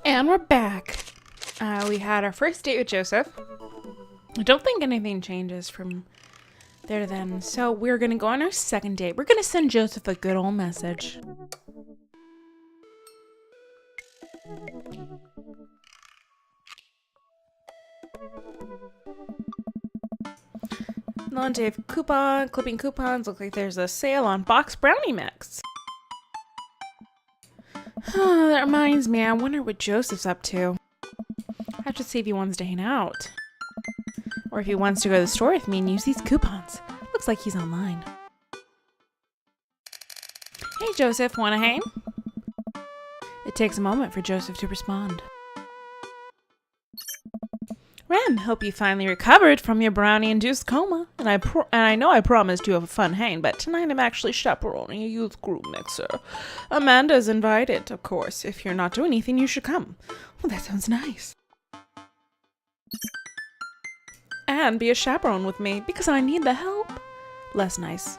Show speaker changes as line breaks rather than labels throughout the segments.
And we're back. We had our first date with Joseph. I don't think anything changes from there to then. So we're going to go on our second date. We're going to send Joseph a good old message. Long day of clipping coupons. Look like there's a sale on box brownie mix. That reminds me, I wonder what Joseph's up to. I have to see if he wants to hang out. Or if he wants to go to the store with me and use these coupons. Looks like he's online. Hey Joseph, wanna hang? It takes a moment for Joseph to respond. Ren, hope you finally recovered from your brownie-induced coma. And I know I promised you a fun hang, but tonight I'm actually chaperoning a youth group mixer. Amanda's invited, of course. If you're not doing anything, you should come. Well, that sounds nice. And be a chaperone with me, because I need the help. Less nice.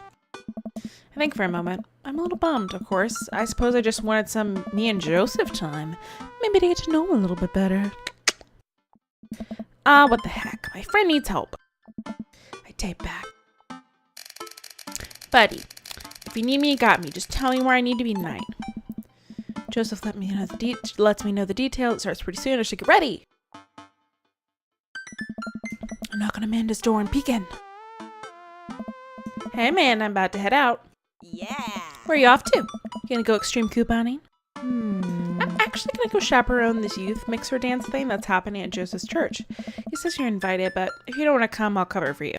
I think for a moment. I'm a little bummed, of course. I suppose I just wanted some me and Joseph time. Maybe to get to know him a little bit better. What the heck? My friend needs help. I tape back. Buddy, if you need me, you got me. Just tell me where I need to be tonight. Joseph lets me know the detail. It starts pretty soon. I should get ready. I'm knocking on Amanda's door and peek in. Hey man, I'm about to head out.
Yeah.
Where are you off to? You gonna go extreme couponing? I'm actually gonna go chaperone this youth mixer dance thing that's happening at Joseph's church. He says you're invited, but if you don't want to come, I'll cover for you.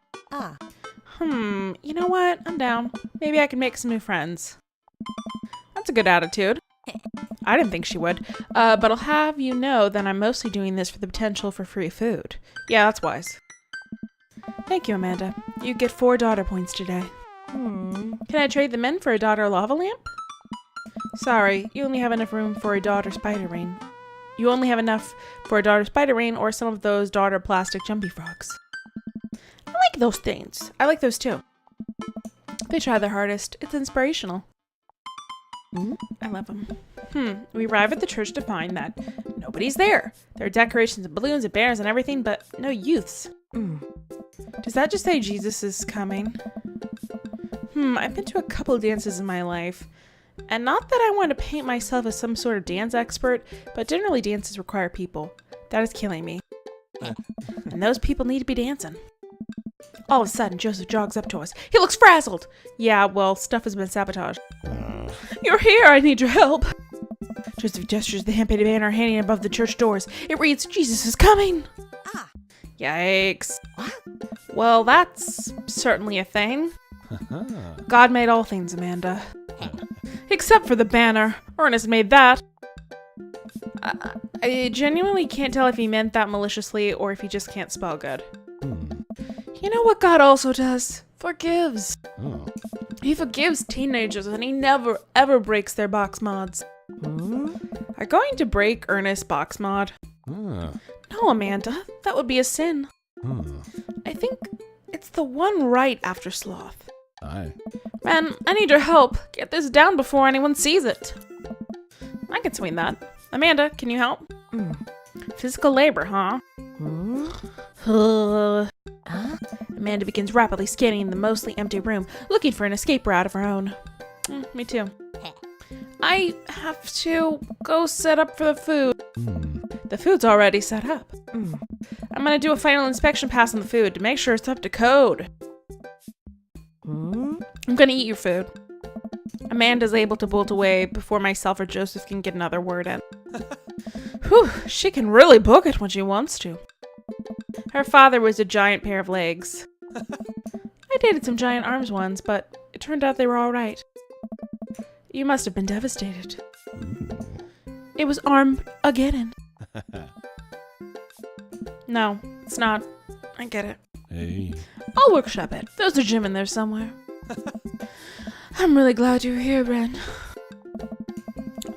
You know what? I'm down. Maybe I can make some new friends. That's a good attitude. I didn't think she would. But I'll have you know that I'm mostly doing this for the potential for free food. Yeah, that's wise. Thank you, Amanda. You get 4 daughter points today. Can I trade them in for a daughter lava lamp? Sorry, you only have enough room for a daughter spider rain. You only have enough for a daughter spider rain or some of those daughter plastic jumpy frogs. I like those things. I like those too. They try their hardest. It's inspirational. I love them. We arrive at the church to find that nobody's there. There are decorations and balloons and banners and everything, but no youths. Does that just say Jesus is coming? I've been to a couple dances in my life. And not that I want to paint myself as some sort of dance expert, but generally dances require people. That is killing me. And those people need to be dancing. All of a sudden, Joseph jogs up to us. He looks frazzled. Yeah, well, stuff has been sabotaged. You're here, I need your help. Joseph gestures the hand-painted banner hanging above the church doors. It reads, Jesus is coming. Yikes.
What?
Well, that's certainly a thing. God made all things, Amanda. Except for the banner. Ernest made that. I genuinely can't tell if he meant that maliciously or if he just can't spell good. You know what God also does? Forgives. He forgives teenagers and he never ever breaks their box mods. Are going to break Ernest's box mod? No, Amanda. That would be a sin. I think it's the one right after sloth.
Aye.
Man, I need your help. Get this down before anyone sees it. I can swing that. Amanda, can you help? Physical labor, huh? Amanda begins rapidly scanning the mostly empty room, looking for an escape route of her own. Me too. I have to go set up for the food. The food's already set up. I'm gonna do a final inspection pass on the food to make sure it's up to code. I'm gonna eat your food. Amanda's able to bolt away before myself or Joseph can get another word in. Whew, she can really book it when she wants to. Her father was a giant pair of legs. I dated some giant arms once, but it turned out they were all right. You must have been devastated. It was Armageddon. No, it's not. I get it.
Hey.
I'll workshop it. There's a gym in there somewhere. I'm really glad you're here, Ren.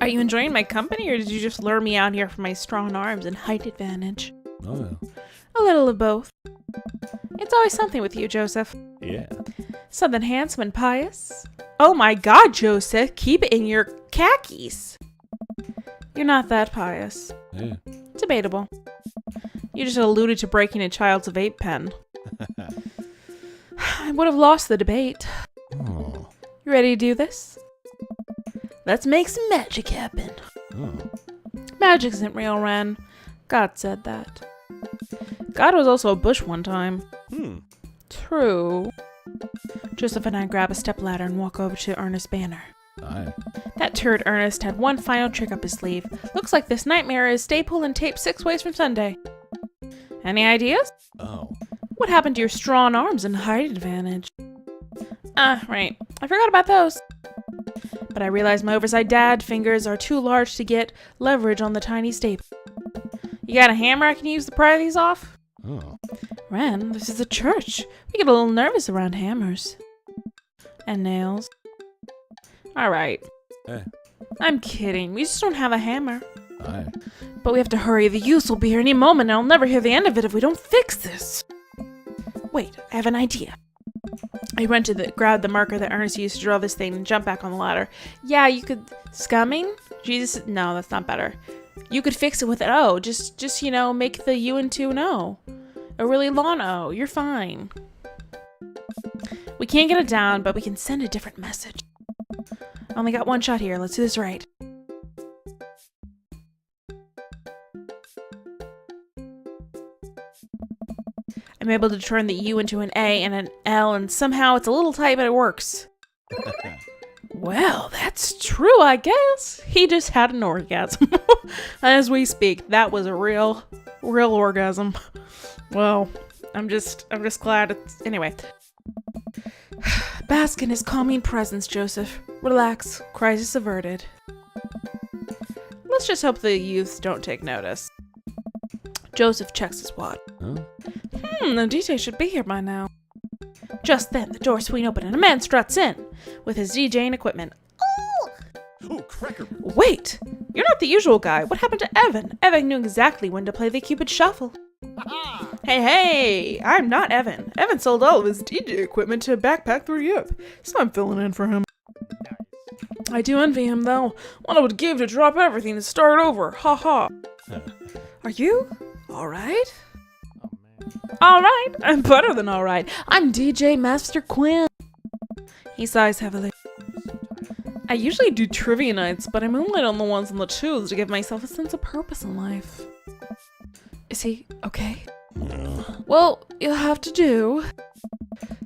Are you enjoying my company, or did you just lure me out here for my strong arms and height advantage?
Oh, yeah.
A little of both. It's always something with you, Joseph.
Yeah.
Something handsome and pious. Oh my god, Joseph, keep it in your khakis. You're not that pious.
Yeah.
Debatable. You just alluded to breaking a child's vape pen. I would have lost the debate.
Oh.
You ready to do this? Let's make some magic happen.
Oh.
Magic isn't real, Ren. God said that. God was also a bush one time. True. Joseph and I grab a stepladder and walk over to Ernest's banner.
Aye.
That turd Ernest had one final trick up his sleeve. Looks like this nightmare is staple and tape 6 ways from Sunday. Any ideas?
Oh.
What happened to your strong arms and height advantage? Right. I forgot about those. But I realized my oversized dad fingers are too large to get leverage on the tiny staple. You got a hammer I can use to pry these off?
Oh.
Ren, this is a church. We get a little nervous around hammers. And nails. Alright.
Eh.
I'm kidding. We just don't have a hammer.
Aye.
But we have to hurry. The youths will be here any moment and I'll never hear the end of it if we don't fix this. Wait, I have an idea. I run to grab the marker that Ernest used to draw this thing and jump back on the ladder. Yeah, you could... Scumming? Jesus... No, that's not better. You could fix it with an O. Just you know, make the U into an O. A really long O. You're fine. We can't get it down, but we can send a different message. I only got one shot here. Let's do this right. I'm able to turn the U into an A and an L, and somehow it's a little tight, but it works. Well, that's true, I guess. He just had an orgasm. As we speak, that was a real orgasm. Well, I'm just glad it's... Anyway. Bask in his calming presence, Joseph. Relax. Crisis averted. Let's just hope the youths don't take notice. Joseph checks his watch.
Huh?
The DJ should be here by now. Just then, the door swing open and a man struts in with his DJing equipment.
Oh, cracker.
Wait! You're not the usual guy. What happened to Evan? Evan knew exactly when to play the Cupid Shuffle. Hey! I'm not Evan. Evan sold all of his DJ equipment to Backpack Through Youth, so I'm filling in for him. I do envy him, though. What I would give to drop everything and start over. Ha ha. Are you? Alright? Alright, I'm better than alright. I'm DJ Master Quinn. He sighs heavily. I usually do trivia nights, but I moonlight on the ones on the twos to give myself a sense of purpose in life. Is he okay? Well, you'll have to do.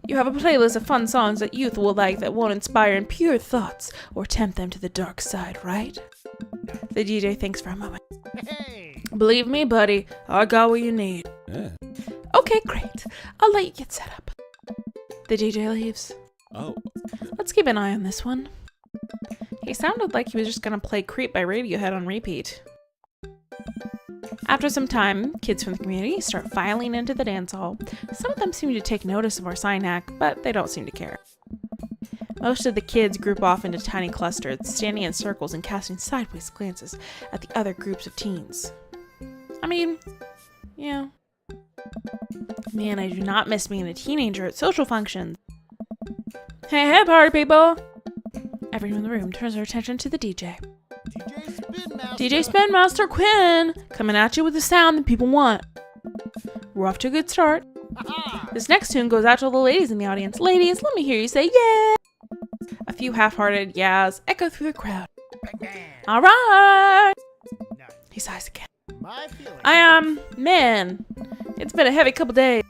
You have a playlist of fun songs that youth will like that won't inspire impure thoughts or tempt them to the dark side, right? The DJ thinks for a moment. Believe me, buddy, I got what you need.
Yeah.
Okay, great. I'll let you get set up. The DJ leaves.
Oh.
Let's keep an eye on this one. He sounded like he was just gonna play Creep by Radiohead on repeat. After some time, kids from the community start filing into the dance hall. Some of them seem to take notice of our sign act, but they don't seem to care. Most of the kids group off into tiny clusters, standing in circles and casting sideways glances at the other groups of teens. I mean, yeah. Man, I do not miss being a teenager at social functions. Hey, party people! Everyone in the room turns their attention to the DJ. DJ Spin Master Quinn! Coming at you with the sound that people want. We're off to a good start. This next tune goes out to all the ladies in the audience. Ladies, let me hear you say yeah! A few half-hearted yeahs echo through the crowd. Alright! He sighs again. Man, it's been a heavy couple days.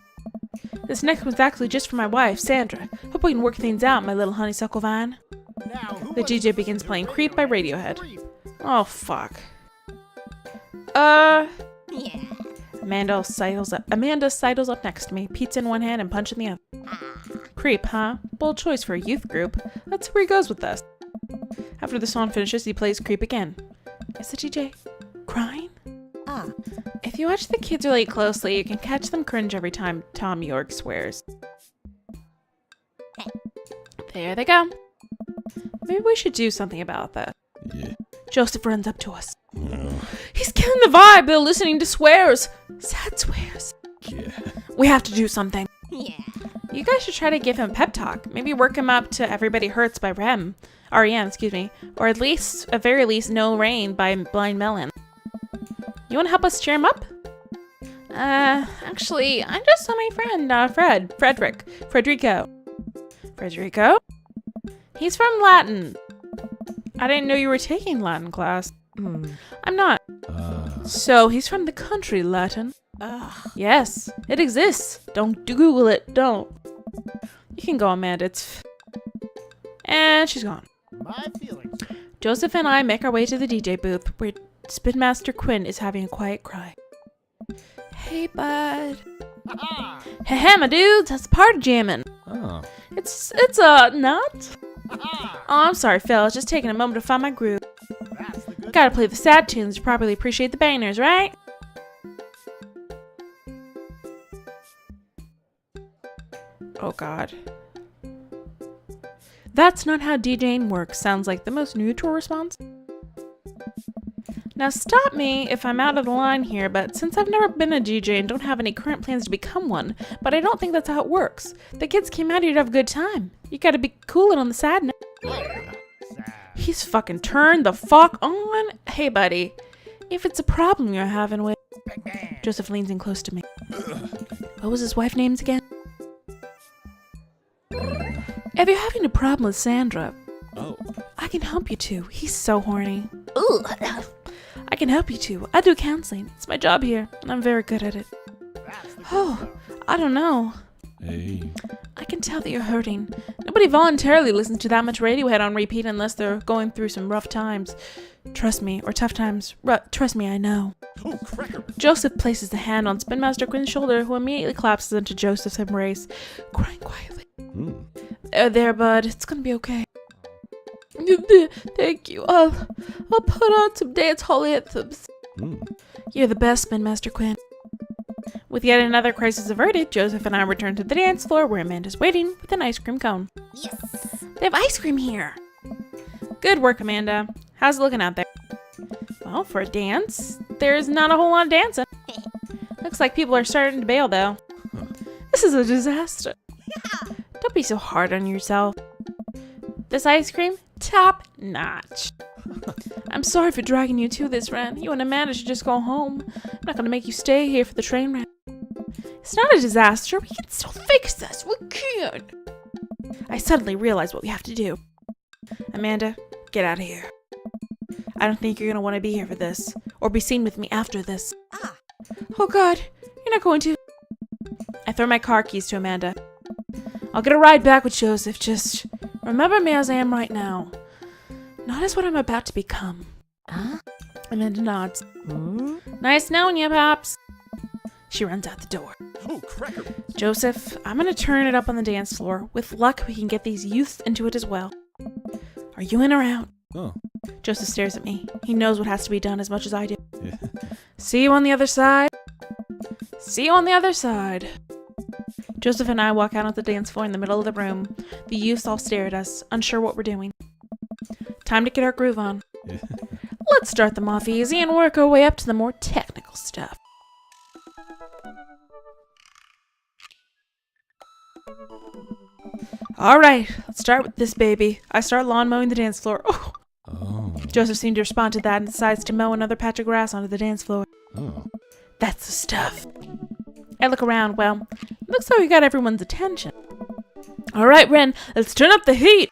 This next one's actually just for my wife, Sandra. Hope we can work things out, my little honeysuckle vine. The DJ begins playing Creep by Radiohead. Oh, fuck. Yeah. Amanda sidles up next to me, pizza in one hand and punch in the other. Creep, huh? Bold choice for a youth group. Let's see where he goes with this. After the song finishes, he plays Creep again. Is the DJ crying? If you watch the kids really closely, you can catch them cringe every time Tom York swears. There they go. Maybe we should do something about that.
Yeah.
Joseph runs up to us. He's killing the vibe. They're listening to swears. Sad swears.
Yeah.
We have to do something. You guys should try to give him a pep talk. Maybe work him up to Everybody Hurts by REM, excuse me. Or at very least, No Rain by Blind Melon. You want to help us cheer him up? Actually, I just saw my friend, Frederico. Frederico? He's from Latin. I didn't know you were taking Latin class. I'm not. So, he's from the country Latin. Yes, it exists. Don't Google it, don't. You can go, Amanda, and she's gone.
My feelings.
Joseph and I make our way to the DJ booth, where Spin Master Quinn is having a quiet cry. Hey, bud. Hey, my dudes, how's the party jamming?
Oh.
It's not? Oh, I'm sorry, fellas, just taking a moment to find my groove. Gotta play the sad tunes to properly appreciate the bangers, right? Oh god. That's not how DJing works, sounds like the most neutral response. Now stop me if I'm out of the line here, but since I've never been a DJ and don't have any current plans to become one, but I don't think that's how it works. The kids came out here to have a good time. You gotta be coolin' on the sad note. He's fucking turned the fuck on. Hey buddy, if it's a problem you're having with... Joseph leans in close to me. What was his wife's names again? If you're having a problem with Sandra, I can help you too. He's so horny. Ugh. I can help you too. I do counseling. It's my job here, and I'm very good at it. Oh, I don't know.
Hey.
I can tell that you're hurting. Nobody voluntarily listens to that much Radiohead on repeat unless they're going through some rough times. Trust me, or tough times. Trust me, I know.
Oh, cracker.
Joseph places a hand on Spin Master Quinn's shoulder, who immediately collapses into Joseph's embrace, crying quietly. There, bud. It's gonna be okay. Thank you. I'll put on some dance hall anthems. You're the best, Spin Master Quinn. With yet another crisis averted, Joseph and I return to the dance floor where Amanda's waiting with an ice cream cone. Yes! They have ice cream here! Good work, Amanda. How's it looking out there? Well, for a dance, there's not a whole lot of dancing. Looks like people are starting to bail, though. This is a disaster. Don't be so hard on yourself. This ice cream? Top notch. I'm sorry for dragging you to this, Ren. You and Amanda should just go home. I'm not gonna make you stay here for the train wreck. It's not a disaster. We can still fix this. We can. I suddenly realize what we have to do. Amanda, get out of here. I don't think you're gonna want to be here for this, or be seen with me after this. Oh god, you're not going to. I throw my car keys to Amanda. I'll get a ride back with Joseph. Just remember me as I am right now. Not as what I'm about to become. Amanda nods. Nice knowing you, Pops. She runs out the door.
Oh, cracker.
Joseph, I'm gonna turn it up on the dance floor. With luck, we can get these youths into it as well. Are you in or out?
Oh.
Joseph stares at me. He knows what has to be done as much as I do.
Yeah.
See you on the other side. See you on the other side. Joseph and I walk out on the dance floor in the middle of the room. The youths all stare at us, unsure what we're doing. Time to get our groove on.
Yeah.
Let's start them off easy and work our way up to the more technical stuff. Alright, let's start with this baby. I start lawn mowing the dance floor. Oh. Joseph seemed to respond to that and decides to mow another patch of grass onto the dance floor. That's the stuff. I look around. Well, looks like we got everyone's attention. Alright, Ren, let's turn up the heat.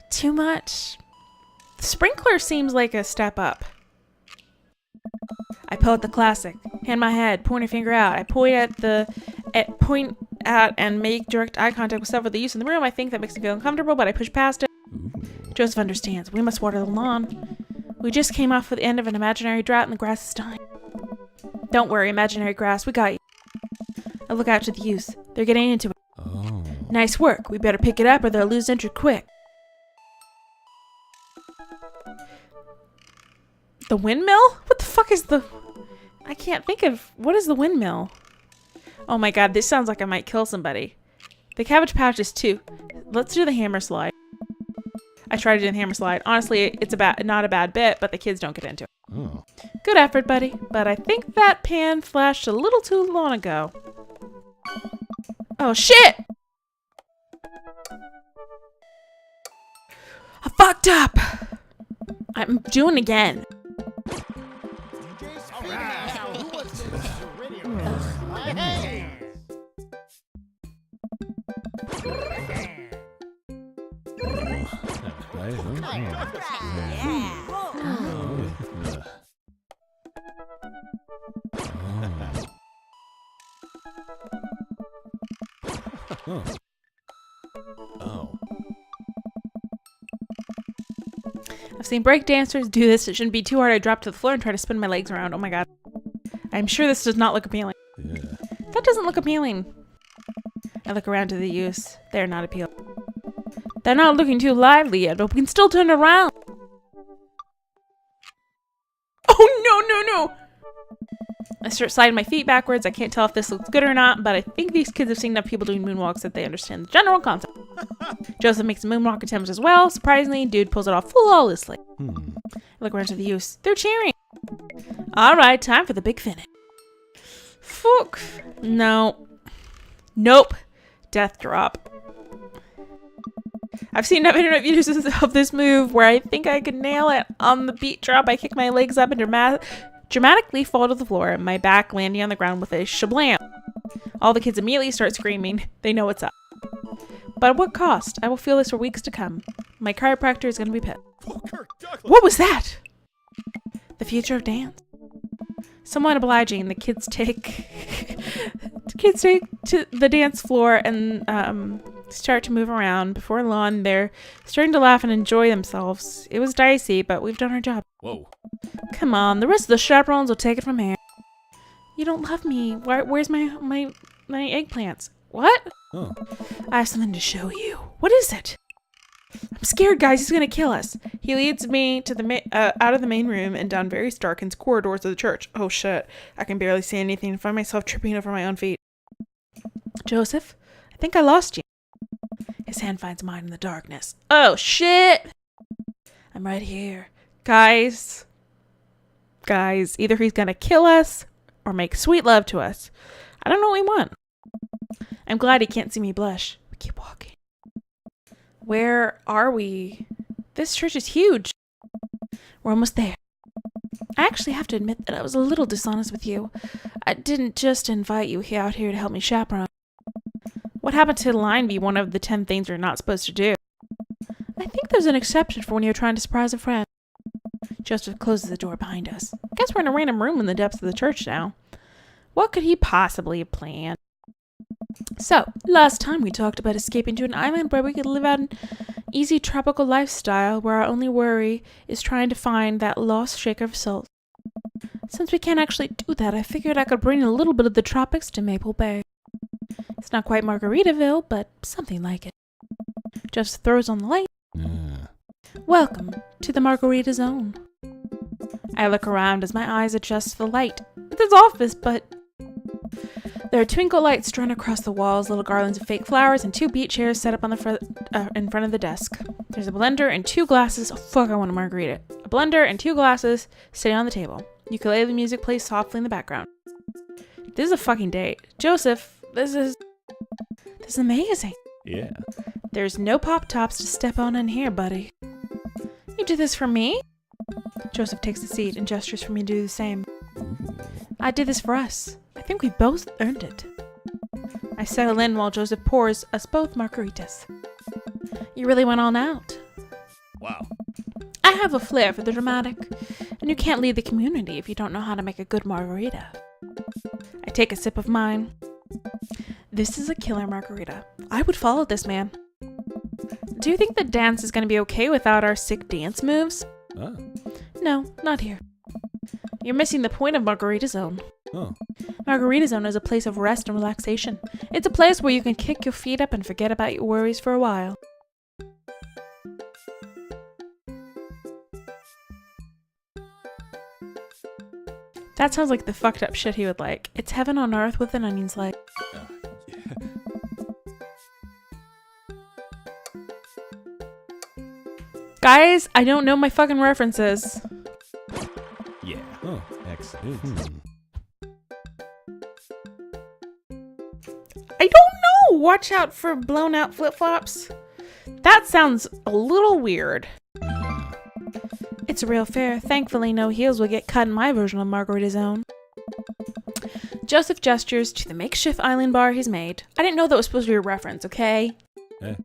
Too much. The sprinkler seems like a step up. I pull out the classic. Hand my head, pointer finger out. I point at and make direct eye contact with several of the youths in the room. I think that makes me feel uncomfortable, but I push past it. Joseph understands. We must water the lawn. We just came off the end of an imaginary drought and the grass is dying. Don't worry, imaginary grass. We got you. I look out to the youths. They're getting into it. Nice work. We better pick it up or they'll lose interest quick. The windmill? What the fuck is the... I can't think of... What is the windmill? Oh my god, this sounds like I might kill somebody. The cabbage patch is too. Let's do the hammer slide. I tried to do the hammer slide. Honestly, it's not a bad bit, but the kids don't get into it.
Oh.
Good effort, buddy. But I think that pan flashed a little too long ago. Oh, shit! I fucked up! I'm doing it again.
Oh.
I've seen break dancers do this. It shouldn't be too hard. I drop to the floor and try to spin my legs around. Oh my god. I'm sure this does not look appealing.
Yeah.
That doesn't look appealing. I look around to the youths. They're not appealing. They're not looking too lively yet, but we can still turn around. Oh, no. I start sliding my feet backwards. I can't tell if this looks good or not, but I think these kids have seen enough people doing moonwalks that they understand the general concept. Joseph makes a moonwalk attempt as well. Surprisingly, dude pulls it off flawlessly. I look around to the youths. They're cheering. All right, time for the big finish. Fuck. No. Nope. Death drop. I've seen enough internet videos of this move where I think I could nail it. On the beat drop, I kick my legs up and dramatically fall to the floor, my back landing on the ground with a shablam. All the kids immediately start screaming. They know what's up. But at what cost? I will feel this for weeks to come. My chiropractor is going to be pissed. What was that? The future of dance. Somewhat obliging, the kids take to the dance floor and start to move around. Before long, they're starting to laugh and enjoy themselves. It was dicey, but we've done our job.
Whoa.
Come on, the rest of the chaperones will take it from here. You don't love me. Where's my eggplants? What?
Oh.
I have something to show you. What is it? I'm scared, guys. He's gonna kill us. He leads me to the out of the main room and down various darkened corridors of the church. Oh shit! I can barely see anything and find myself tripping over my own feet. Joseph, I think I lost you. His hand finds mine in the darkness. Oh shit! I'm right here, guys. Either he's gonna kill us or make sweet love to us. I don't know what we want. I'm glad he can't see me blush. We keep walking. Where are we? This church is huge. We're almost there. I actually have to admit that I was a little dishonest with you. I didn't just invite you out here to help me chaperone. What happened to the line be one of the 10 things you're not supposed to do? I think there's an exception for when you're trying to surprise a friend. Joseph closes the door behind us. I guess we're in a random room in the depths of the church now. What could he possibly have planned? So, last time we talked about escaping to an island where we could live out an easy tropical lifestyle where our only worry is trying to find that lost shaker of salt. Since we can't actually do that, I figured I could bring a little bit of the tropics to Maple Bay. It's not quite Margaritaville, but something like it. Just throws on the light.
Yeah.
Welcome to the Margarita Zone. I look around as my eyes adjust to the light. It's his office, but there are twinkle lights strewn across the walls, little garlands of fake flowers, and 2 beach chairs set up on the in front of the desk. There's a blender and 2 glasses. Oh fuck, I want a margarita. A blender and 2 glasses sitting on the table. Ukulele music plays softly in the background. This is a fucking date. Joseph, this is amazing.
Yeah.
There's no pop tops to step on in here, buddy. You did this for me? Joseph takes a seat and gestures for me to do the same. I did this for us. I think we both earned it. I settle in while Joseph pours us both margaritas. You really went all out.
Wow.
I have a flair for the dramatic, and you can't lead the community if you don't know how to make a good margarita. I take a sip of mine. This is a killer margarita. I would follow this man. Do you think the dance is going to be okay without our sick dance moves?
Ah.
No, not here. You're missing the point of Margarita Zone.
Oh.
Margarita Zone is a place of rest and relaxation. It's a place where you can kick your feet up and forget about your worries for a while. That sounds like the fucked up shit he would like. It's heaven on earth with an onion slice.
Yeah.
Guys, I don't know my fucking references.
mix.
I don't know. Watch out for blown out flip-flops. That sounds a little weird. It's a real fair. Thankfully, no heels will get cut in my version of Margarita Zone. Joseph gestures to the makeshift island bar he's made. I didn't know that was supposed to be a reference, okay?
Eh.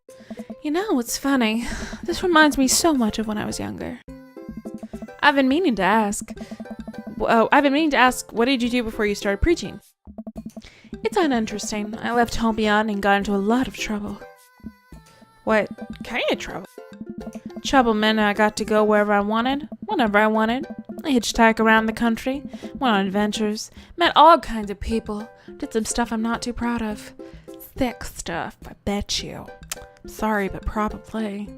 You know, it's funny. This reminds me so much of when I was younger. I've been meaning to ask, what did you do before you started preaching? It's uninteresting. I left home young and got into a lot of trouble. What kind of trouble? Trouble meant I got to go wherever I wanted, whenever I wanted. I hitchhiked around the country, went on adventures, met all kinds of people, did some stuff I'm not too proud of. Thick stuff, I bet you. Sorry, but probably.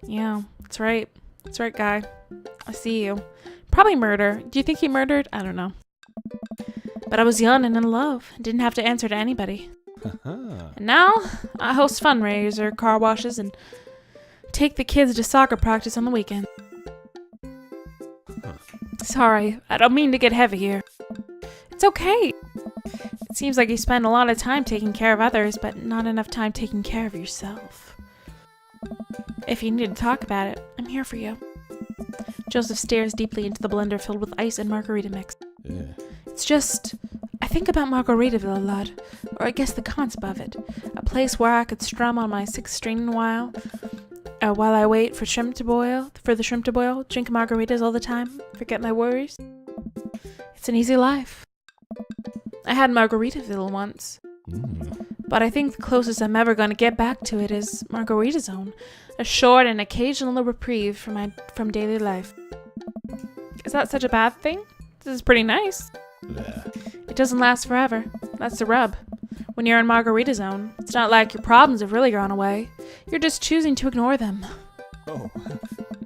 Yeah, that's right. That's right, guy. I see you. Probably murder. Do you think he murdered? I don't know. But I was young and in love. Didn't have to answer to anybody. And now, I host fundraiser, car washes, and take the kids to soccer practice on the weekend. Sorry, I don't mean to get heavy here. It's okay. It seems like you spend a lot of time taking care of others, but not enough time taking care of yourself. If you need to talk about it, I'm here for you. Joseph stares deeply into the blender filled with ice and margarita mix.
Yeah.
It's just, I think about Margaritaville a lot, or I guess the concept of it. A place where I could strum on my sixth string while I wait for the shrimp to boil, drink margaritas all the time, forget my worries. It's an easy life. I had Margaritaville once, but I think the closest I'm ever going to get back to it is Margarita Zone, a short and occasional reprieve from daily life. Is that such a bad thing? This is pretty nice.
Yeah.
It doesn't last forever. That's the rub. When you're in Margarita Zone, it's not like your problems have really gone away. You're just choosing to ignore them.
Oh.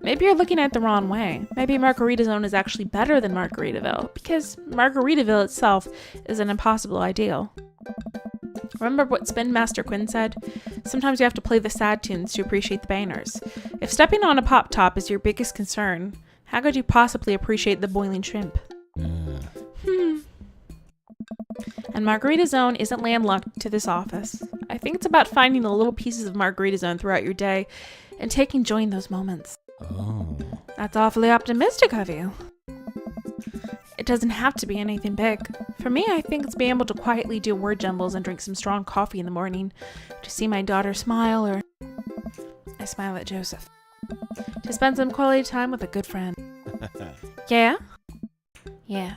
Maybe you're looking at it the wrong way. Maybe Margarita Zone is actually better than Margaritaville, because Margaritaville itself is an impossible ideal. Remember what Spin Master Quinn said? Sometimes you have to play the sad tunes to appreciate the bangers. If stepping on a pop top is your biggest concern, how could you possibly appreciate the boiling shrimp? And Margarita Zone isn't landlocked to this office. I think it's about finding the little pieces of Margarita Zone throughout your day and taking joy in those moments.
Oh.
That's awfully optimistic of you. It doesn't have to be anything big. For me, I think it's being able to quietly do word jumbles and drink some strong coffee in the morning, to see my daughter smile, or I smile at Joseph. To spend some quality time with a good friend. Yeah? Yeah.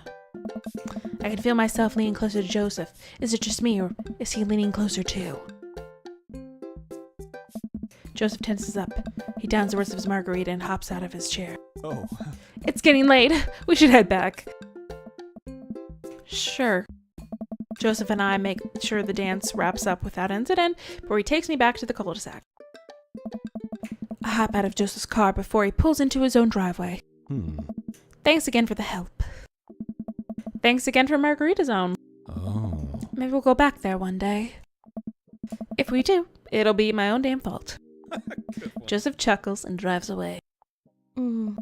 I can feel myself leaning closer to Joseph. Is it just me, or is he leaning closer too? Joseph tenses up. He downs the rest of his margarita and hops out of his chair.
Oh.
It's getting late. We should head back. Sure. Joseph and I make sure the dance wraps up without incident before he takes me back to the cul-de-sac. I hop out of Joseph's car before he pulls into his own driveway. Thanks again for the help. Thanks again for Margarita Zone.
Oh.
Maybe we'll go back there one day. If we do, it'll be my own damn fault. Joseph chuckles and drives away. I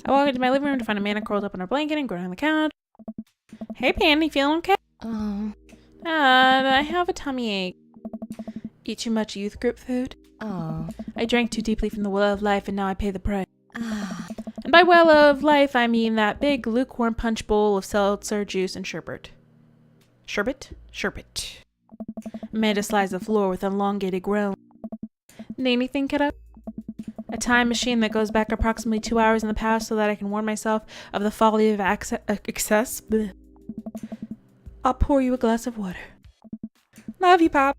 walk into my living room to find Amanda curled up in her blanket and groaning on the couch. Hey, Pandy, feeling okay? I have a tummy ache. Eat too much youth group food? I drank too deeply from the well of life and now I pay the price. And by well of life, I mean that big lukewarm punch bowl of seltzer, juice, and sherbet. Sherbet. Amanda slides the floor with an elongated groan. Need anything, kiddo? A time machine that goes back approximately 2 hours in the past so that I can warn myself of the folly of excess. Blech. I'll pour you a glass of water. Love you, Pop.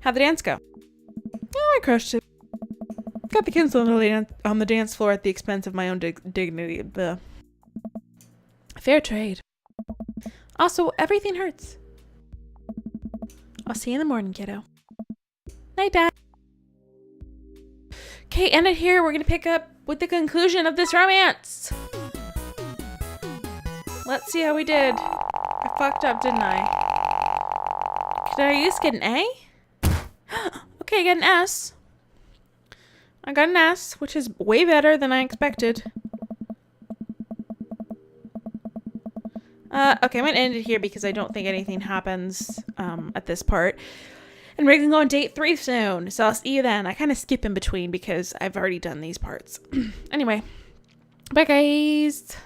How'd the dance go? Oh, I crushed it. Got the kids on the dance floor at the expense of my own dignity. Bleh. Fair trade. Also, everything hurts. I'll see you in the morning, kiddo. Night, Dad. Okay, end it here. We're going to pick up with the conclusion of this romance. Let's see how we did. I fucked up, didn't I? Did I at least get an A? Okay, I got an S. I got an S, which is way better than I expected. Okay, I'm gonna end it here because I don't think anything happens at this part. And we're gonna go on date 3 soon, so I'll see you then. I kind of skip in between because I've already done these parts. Anyway, bye guys!